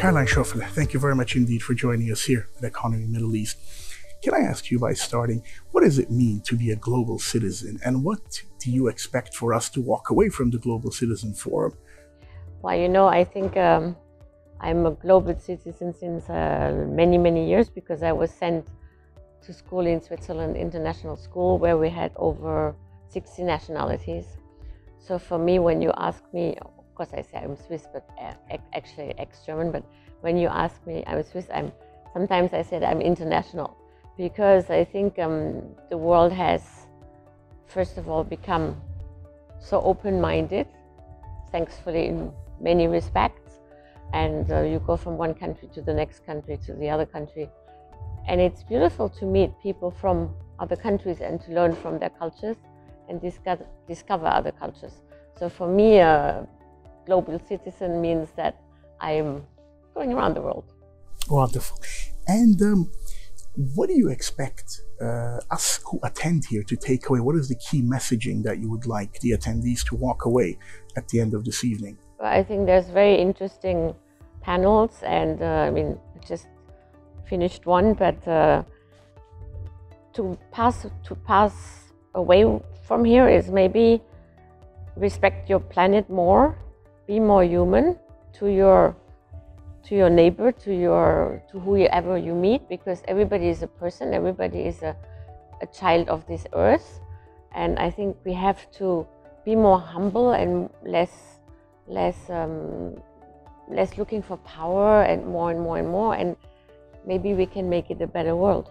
Caroline Schoeffele, thank you very much indeed for joining us here at Economy Middle East. Can I ask you by starting, what does it mean to be a global citizen, and what do you expect for us to walk away from the Global Citizen Forum? Well, I think I'm a global citizen since many, many years, because I was sent to school in Switzerland, international school, where we had over 60 nationalities. So for me, when you ask me, of course I say I'm Swiss, but actually ex-German, but when you ask me I'm Swiss, sometimes I said I'm international, because I think the world has, first of all, become so open-minded, thankfully in many respects, and you go from one country to the next country to the other country, and it's beautiful to meet people from other countries and to learn from their cultures and discover other cultures. So for me, a global citizen means that I'm going around the world. Wonderful. And what do you expect us who attend here to take away? What is the key messaging that you would like the attendees to walk away at the end of this evening? I think there's very interesting panels, and I just finished one, but to pass away from here is maybe respect your planet more, be more human to your neighbor, to whoever you meet, because everybody is a person, everybody is a child of this earth, and I think we have to be more humble and less looking for power, and more, and maybe we can make it a better world.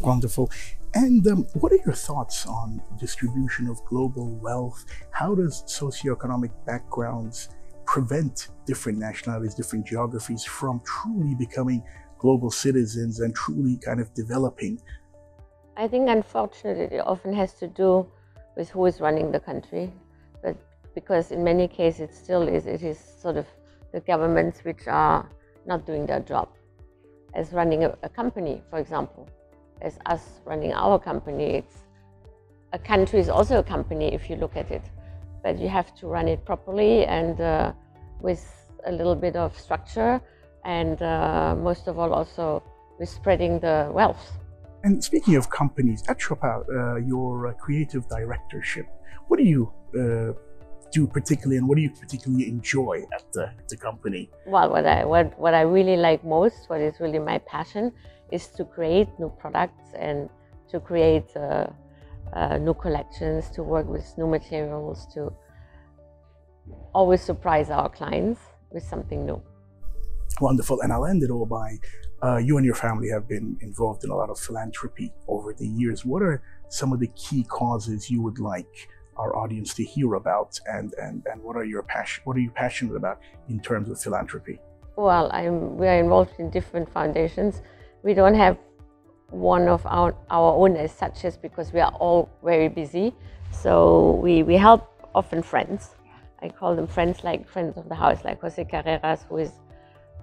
Wonderful. And what are your thoughts on distribution of global wealth? How does socioeconomic backgrounds prevent different nationalities, different geographies from truly becoming global citizens and truly kind of developing? I think, unfortunately, it often has to do with who is running the country, but because in many cases it is sort of the governments which are not doing their job. As running a company, for example, as us running our company, a country is also a company if you look at it, but you have to run it properly and with a little bit of structure, and most of all also with spreading the wealth. And speaking of companies, at Chopin, your creative directorship, what do you do particularly, and what do you particularly enjoy at the company? Well, what I really like most, what is really my passion, is to create new products and to create new collections, to work with new materials, to always surprise our clients with something new. Wonderful. And I'll end it all by, you and your family have been involved in a lot of philanthropy over the years. What are some of the key causes you would like our audience to hear about, and what are you passionate about in terms of philanthropy? Well, we are involved in different foundations. We don't have one of our own as such, as because we are all very busy. So we help often friends. I call them friends, like friends of the house, like Jose Carreras, who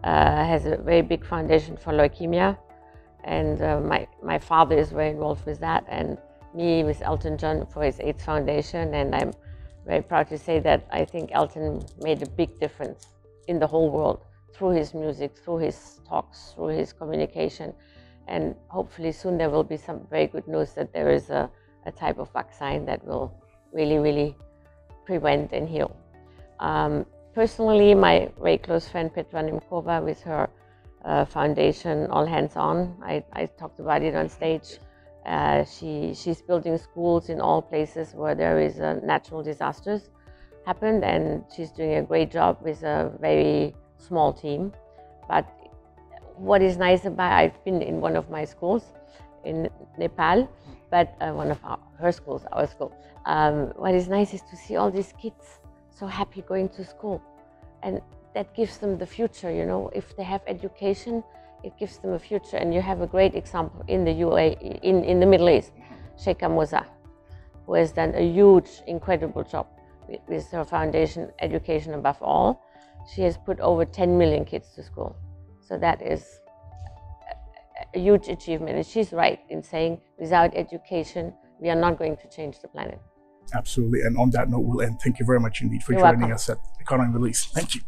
has a very big foundation for leukemia, and my father is very involved with that, and me with Elton John for his AIDS Foundation, and I'm very proud to say that I think Elton made a big difference in the whole world through his music, through his talks, through his communication, and hopefully soon there will be some very good news that there is a type of vaccine that will really prevent and heal. Personally, my very close friend Petra Nemkova with her foundation, All Hands On, I talked about it on stage. She's building schools in all places where there is natural disasters happened, and she's doing a great job with a very small team. But what is nice about, I've been in one of my schools in Nepal, but one of her schools, our school. What is nice is to see all these kids so happy going to school, and that gives them the future. If they have education, it gives them a future. And you have a great example in the UAE, in the Middle East, Sheikha Moza, who has done a huge, incredible job with her foundation, Education Above All. She has put over 10 million kids to school. So that is a huge achievement. And she's right in saying, without education, we are not going to change the planet. Absolutely. And on that note, we'll end. Thank you very much indeed for joining us at Economy Middle East. Thank you.